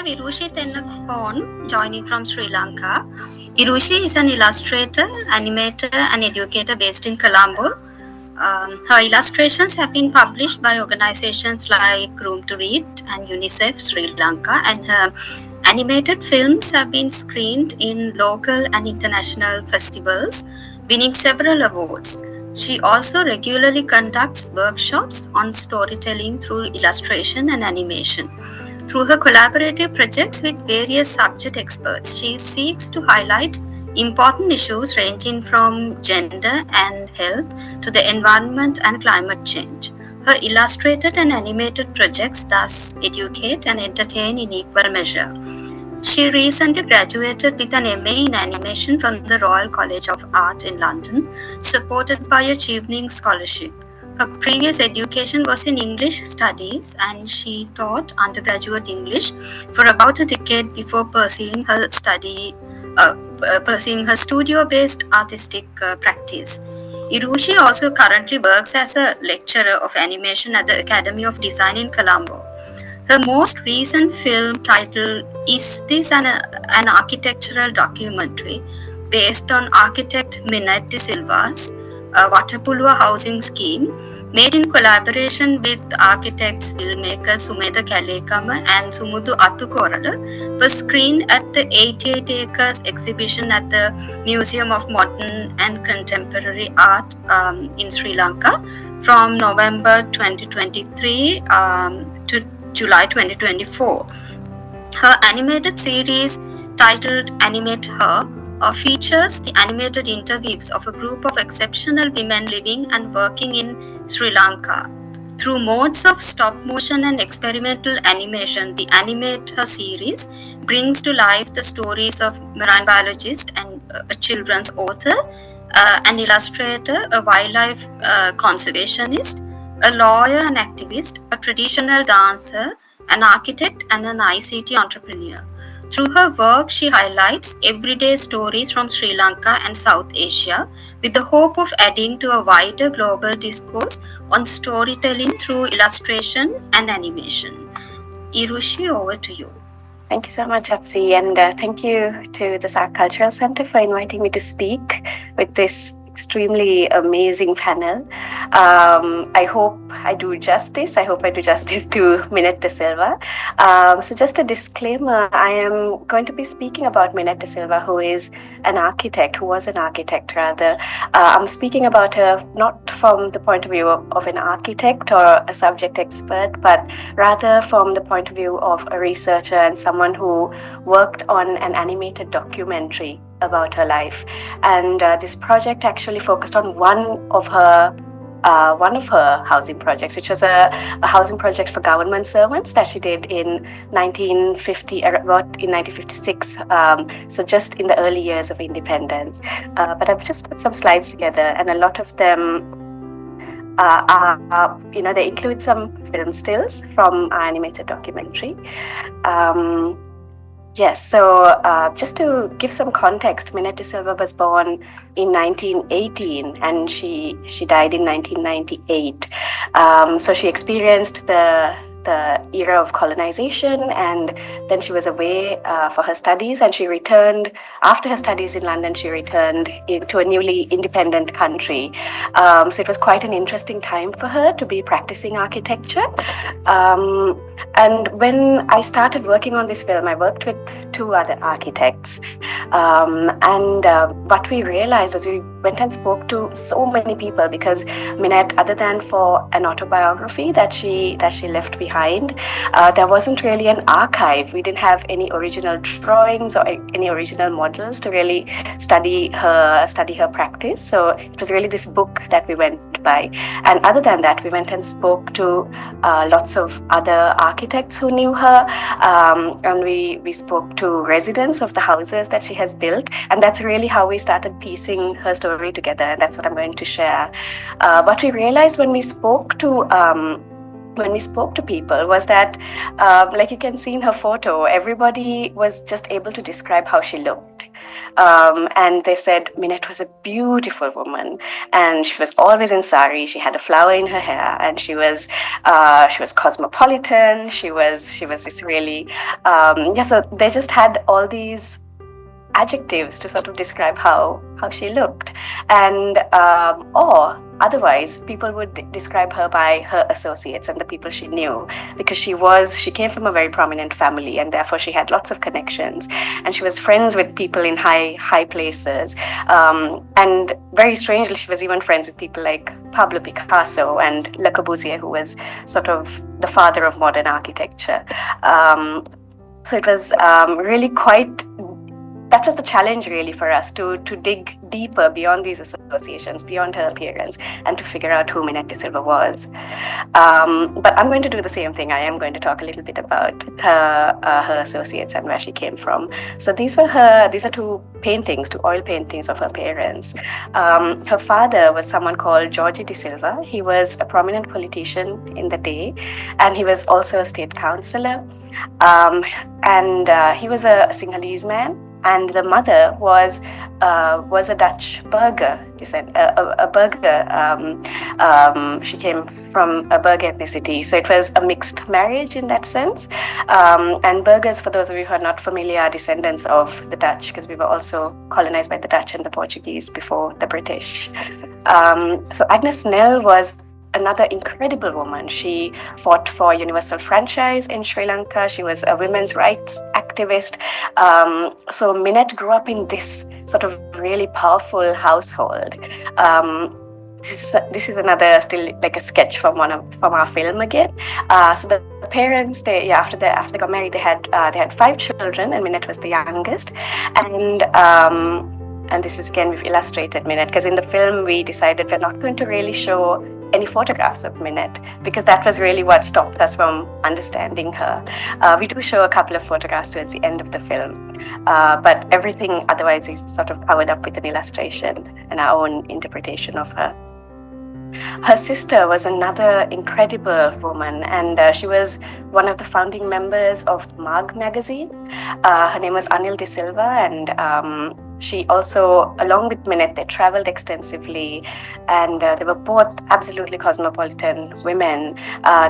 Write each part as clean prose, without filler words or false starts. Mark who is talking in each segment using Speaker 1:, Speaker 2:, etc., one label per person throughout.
Speaker 1: have Irushi Tennekoon joining from Sri Lanka. Irushi is an illustrator, animator, and educator based in Colombo. Her illustrations have been published by organizations like Room to Read and UNICEF Sri Lanka, and her animated films have been screened in local and international festivals, winning several awards. She also regularly conducts workshops on storytelling through illustration and animation. Through her collaborative projects with various subject experts, she seeks to highlight important issues ranging from gender and health to the environment and climate change. Her illustrated and animated projects thus educate and entertain in equal measure. She recently graduated with an MA in animation from the Royal College of Art in London, supported by a Chevening Scholarship. Her previous education was in English studies, and she taught undergraduate English for about a decade before pursuing her studio-based artistic practice. Irushi also currently works as a lecturer of animation at the Academy of Design in Colombo. Her most recent film, titled Is This an Architectural Documentary, based on architect Minenette De Silva's Watapulua housing scheme, made in collaboration with architects filmmakers Sumeda Kalekama and Sumudu Attukorala, was screened at the 88 Acres exhibition at the Museum of Modern and Contemporary Art in Sri Lanka from November 2023 to July 2024. Her animated series, titled Animator, features the animated interviews of a group of exceptional women living and working in Sri Lanka. Through modes of stop motion and experimental animation, the Animator series brings to life the stories of marine biologist and a children's author, an illustrator, a wildlife conservationist, a lawyer and activist, a traditional dancer, an architect, and an ICT entrepreneur. Through her work, she highlights everyday stories from Sri Lanka and South Asia with the hope of adding to a wider global discourse on storytelling through illustration and animation. Irushi, over to you.
Speaker 2: Thank you so much, Apsi, and thank you to the SAARC Cultural Centre for inviting me to speak with this extremely amazing panel. I hope I do justice to Minenette De Silva. So just a disclaimer, I am going to be speaking about Minenette De Silva, who was an architect rather. I'm speaking about her not from the point of view of an architect or a subject expert, but rather from the point of view of a researcher and someone who worked on an animated documentary about her life. And this project actually focused on one of her housing projects, which was a housing project for government servants that she did in 1956, so just in the early years of independence. But I've just put some slides together, and a lot of them they include some film stills from our animated documentary. Yes, so just to give some context, Minenette De Silva was born in 1918 and she died in 1998. So she experienced the era of colonization, and then she was away for her studies, and she returned after her studies in London. She returned into a newly independent country. So it was quite an interesting time for her to be practicing architecture. And when I started working on this film, I worked with two other architects. And what we realized was we went and spoke to so many people, because Minenette, other than for an autobiography that she left behind, there wasn't really an archive. We didn't have any original drawings or any original models to really study her practice. So it was really this book that we went by. And other than that, we went and spoke to lots of other architects who knew her, and we spoke to residents of the houses that she has built, and that's really how we started piecing her story together, and that's what I'm going to share. What we realized when we spoke to when we spoke to people was that, like you can see in her photo, everybody was just able to describe how she looked. And they said Minette was a beautiful woman, and she was always in sari. She had a flower in her hair, and she was cosmopolitan. She was this really So they just had all these adjectives to sort of describe how she looked, and or otherwise people would describe her by her associates and the people she knew, because she came from a very prominent family, and therefore she had lots of connections, and she was friends with people in high places, and very strangely she was even friends with people like Pablo Picasso and Le Corbusier, who was sort of the father of modern architecture. So it was really quite, that was the challenge really for us, to dig deeper beyond these associations, beyond her appearance, and to figure out who Minette De Silva was. But I'm going to do the same thing. I am going to talk a little bit about her associates and where she came from. So these are two oil paintings of her parents. Her father was someone called Jorge De Silva. He was a prominent politician in the day, and he was also a state councillor. And he was a Sinhalese man. And the mother was a Dutch burgher, a burgher. She came from a burgher ethnicity, so it was a mixed marriage in that sense. And burghers, for those of you who are not familiar, are descendants of the Dutch, because we were also colonized by the Dutch and the Portuguese before the British. So Agnes Nell was another incredible woman. She fought for universal franchise in Sri Lanka. She was a women's rights activist. So Minette grew up in this sort of really powerful household. This is another, still like a sketch from our film again. So the parents, after they got married, they had 5 children, and Minette was the youngest. And this is, again, we've illustrated Minette, because in the film we decided we're not going to really show any photographs of Minette, because that was really what stopped us from understanding her. We do show a couple of photographs towards the end of the film, but everything otherwise is sort of covered up with an illustration and our own interpretation of her. Her sister was another incredible woman, and she was one of the founding members of Mag magazine. Her name was Anil De Silva, and she also, along with Minette, they traveled extensively, and they were both absolutely cosmopolitan women.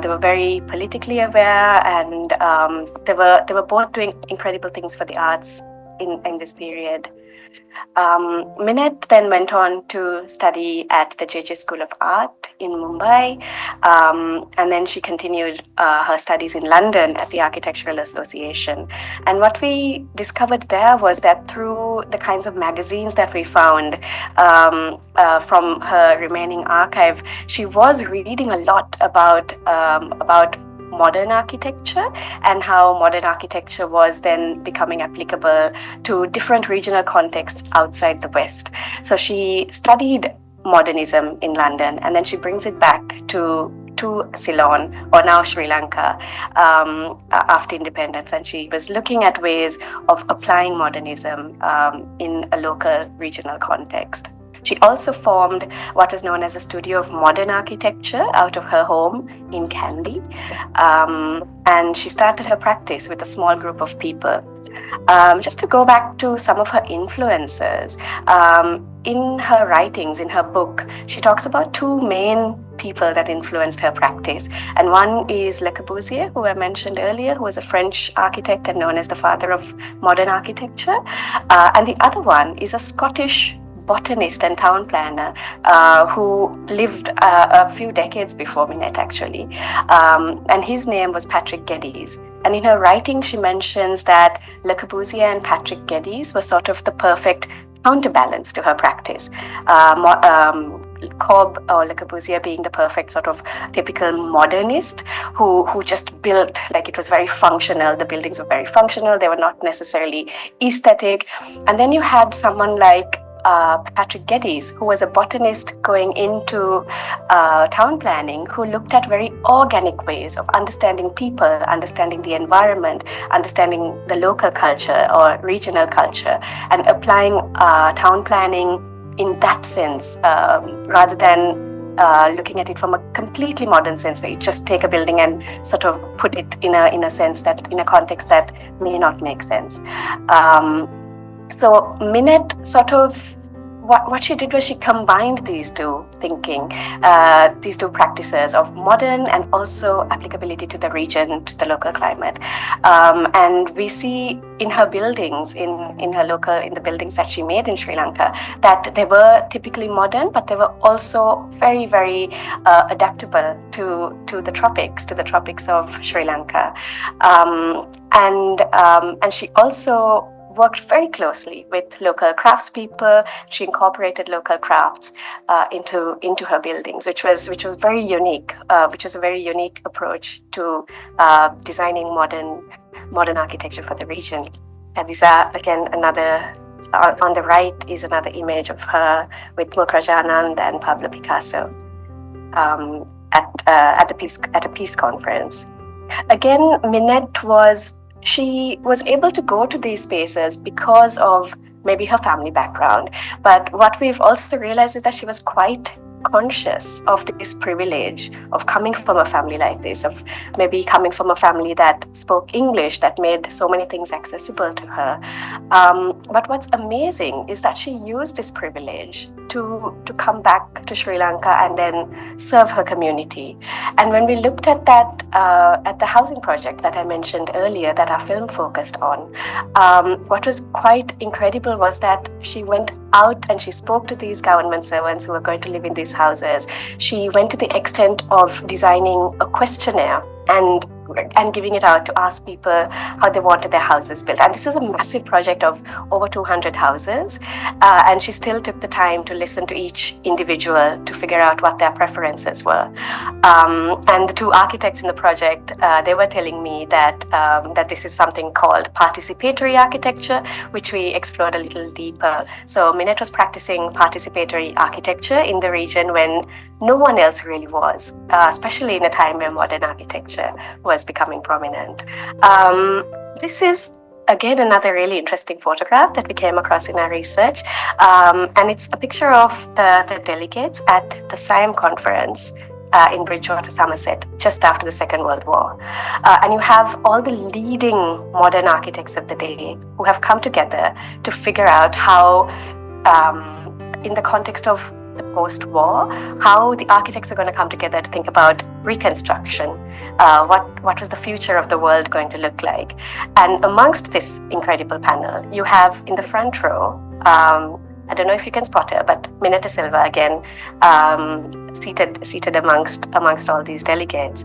Speaker 2: They were very politically aware, and they were both doing incredible things for the arts in this period. Minette then went on to study at the JJ School of Art in Mumbai, and then she continued her studies in London at the Architectural Association. And what we discovered there was that through the kinds of magazines that we found from her remaining archive, she was reading a lot about modern architecture, and how modern architecture was then becoming applicable to different regional contexts outside the West. So she studied modernism in London, and then she brings it back to Ceylon, or now Sri Lanka, after independence, and she was looking at ways of applying modernism in a local regional context. She also formed what was known as a studio of modern architecture out of her home in Kandy. And she started her practice with a small group of people. Just to go back to some of her influences, in her writings, in her book, she talks about 2 main people that influenced her practice. And one is Le Corbusier, who I mentioned earlier, who was a French architect and known as the father of modern architecture. And the other one is a Scottish botanist and town planner who lived a few decades before Minette, actually. And his name was Patrick Geddes. And in her writing, she mentions that Le Corbusier and Patrick Geddes were sort of the perfect counterbalance to her practice. Cobb, or Le Corbusier, being the perfect sort of typical modernist who just built, like, it was very functional. The buildings were very functional. They were not necessarily aesthetic. And then you had someone like Patrick Geddes, who was a botanist going into town planning, who looked at very organic ways of understanding people, understanding the environment, understanding the local culture or regional culture, and applying town planning in that sense, rather than looking at it from a completely modern sense, where you just take a building and sort of put it in a sense that, in a context that may not make sense. So Minette sort of, what she did was she combined these two thinking, these two practices of modern and also applicability to the region, to the local climate. And we see in her buildings, in the buildings that she made in Sri Lanka, that they were typically modern, but they were also very, very adaptable to the tropics of Sri Lanka. And she also worked very closely with local craftspeople. She incorporated local crafts into her buildings, which was very unique. Which was a very unique approach to designing modern architecture for the region. And these are, again, another. On the right is another image of her with Mukherjee and Pablo Picasso at a peace conference. Again, Minette was able to go to these spaces because of maybe her family background. But what we've also realized is that she was quite conscious of this privilege of coming from a family like this, of maybe coming from a family that spoke English, that made so many things accessible to her. But what's amazing is that she used this privilege to come back to Sri Lanka and then serve her community. And when we looked at that, at the housing project that I mentioned earlier, that our film focused on, what was quite incredible was that she went out and she spoke to these government servants who were going to live in these houses. She went to the extent of designing a questionnaire and giving it out to ask people how they wanted their houses built. And this is a massive project of over 200 houses. And she still took the time to listen to each individual to figure out what their preferences were. And the two architects in the project, they were telling me that this is something called participatory architecture, which we explored a little deeper. So Minette was practicing participatory architecture in the region when no one else really was, especially in a time where modern architecture was becoming prominent. This is, again, another really interesting photograph that we came across in our research. And it's a picture of the delegates at the SAARC conference in Bridgewater, Somerset, just after the Second World War. And you have all the leading modern architects of the day who have come together to figure out how, in the context of the post-war, how the architects are going to come together to think about reconstruction. What was the future of the world going to look like? And amongst this incredible panel, you have in the front row, I don't know if you can spot her, but Minenette De Silva again, seated amongst all these delegates.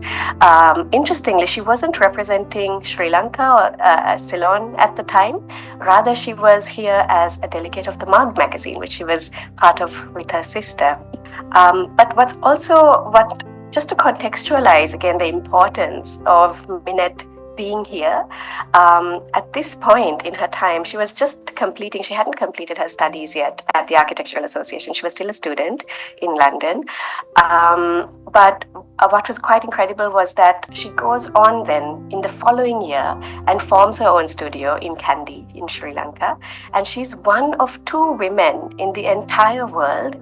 Speaker 2: Interestingly, she wasn't representing Sri Lanka or Ceylon at the time. Rather, she was here as a delegate of the Mug magazine, which she was part of with her sister. But just to contextualize again the importance of Minette being here, at this point in her time, she was just she hadn't completed her studies yet at the Architectural Association. She was still a student in London. But what was quite incredible was that she goes on then in the following year and forms her own studio in Kandy in Sri Lanka. And she's one of two women in the entire world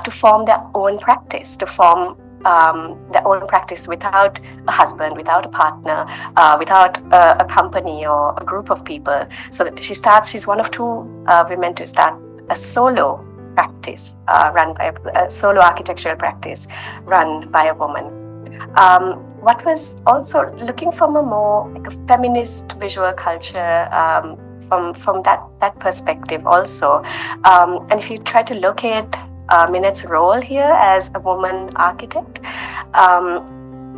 Speaker 2: to form their own practice, their own practice without a husband, without a partner, without a company or a group of people. So that she's one of two women to start a solo practice run by a solo architectural practice run by a woman. What was also looking from a more like a feminist visual culture from that perspective also. And if you try to locate Minette's role here as a woman architect,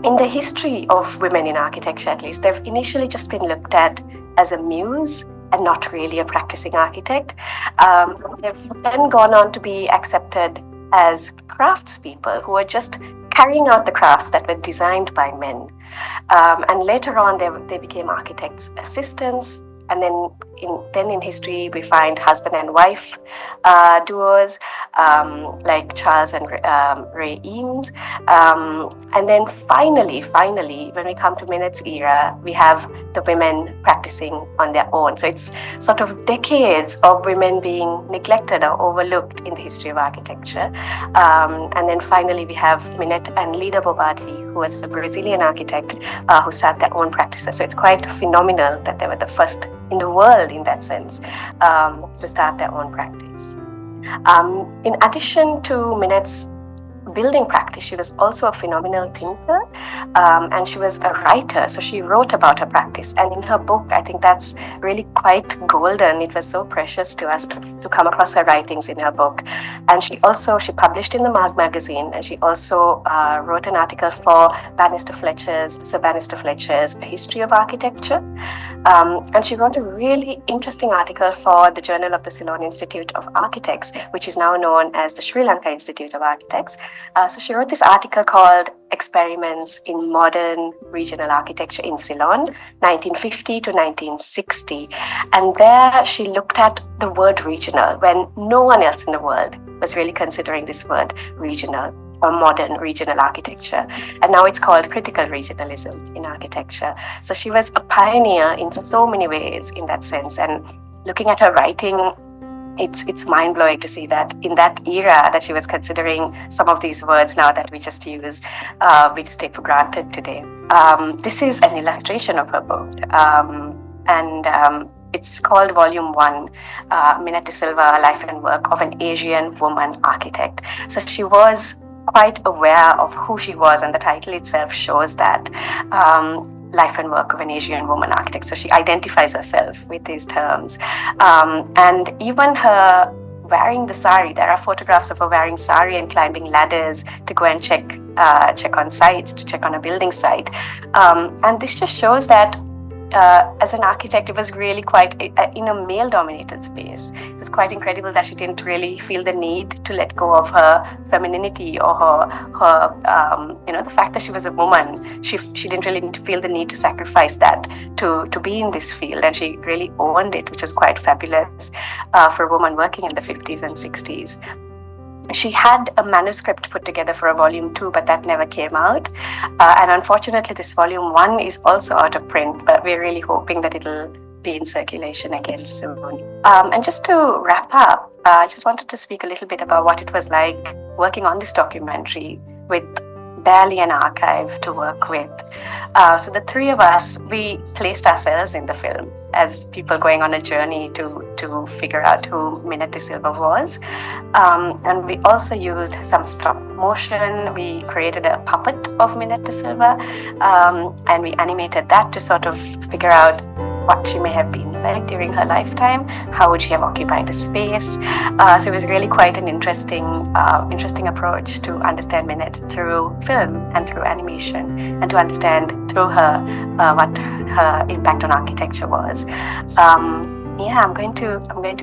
Speaker 2: in the history of women in architecture at least, they've initially just been looked at as a muse and not really a practicing architect. They've then gone on to be accepted as craftspeople who are just carrying out the crafts that were designed by men. And later on, they became architects' assistants And then in history, we find husband and wife duos like Charles and Ray Eames. And then finally, when we come to Minette's era, we have the women practicing on their own. So it's sort of decades of women being neglected or overlooked in the history of architecture. And then finally, we have Minette and Lida Bobardi, who was a Brazilian architect who started their own practices. So it's quite phenomenal that they were the first in the world, in that sense, to start their own practice. In addition to Minette's building practice, she was also a phenomenal thinker, and she was a writer. So she wrote about her practice, and in her book, I think that's really quite golden. It was so precious to us to come across her writings in her book. And she published in the Marg magazine, and she also wrote an article for Sir Bannister Fletcher's A History of Architecture. And she wrote a really interesting article for the Journal of the Ceylon Institute of Architects, which is now known as the Sri Lanka Institute of Architects. So she wrote this article called Experiments in Modern Regional Architecture in Ceylon, 1950 to 1960. And there she looked at the word regional when no one else in the world was really considering this word regional or modern regional architecture. And now it's called critical regionalism in architecture. So she was a pioneer in so many ways in that sense. And looking at her writing, it's mind-blowing to see that in that era that she was considering some of these words now that we just take for granted today. This is an illustration of her book. It's called Volume 1, Minette De Silva, Life and Work of an Asian Woman Architect. So she was quite aware of who she was, and the title itself shows that. Life and Work of an Asian Woman Architect. So she identifies herself with these terms. And even her wearing the sari, there are photographs of her wearing sari and climbing ladders to go and check on sites, to check on a building site. And this just shows that as an architect, it was really quite in a male-dominated space. It was quite incredible that she didn't really feel the need to let go of her femininity or her the fact that she was a woman. She didn't really feel the need to sacrifice that to be in this field, and she really owned it, which was quite fabulous for a woman working in the 50s and 60s. She had a manuscript put together for a volume 2, but that never came out. And unfortunately, this volume 1 is also out of print, but we're really hoping that it'll be in circulation again soon. And just to wrap up, I just wanted to speak a little bit about what it was like working on this documentary with barely an archive to work with. So the three of us, we placed ourselves in the film as people going on a journey to figure out who Minette De Silva was. And we also used some stop motion. We created a puppet of Minette De Silva, and we animated that to sort of figure out what she may have been like during her lifetime, how would she have occupied a space. So it was really quite an interesting approach to understand Minette through film and through animation, and to understand through her what her impact on architecture was. I'm going to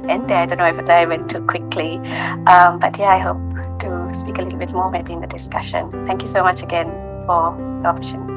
Speaker 2: end there. I don't know if I went too quickly, but I hope to speak a little bit more maybe in the discussion. Thank you so much again for the opportunity.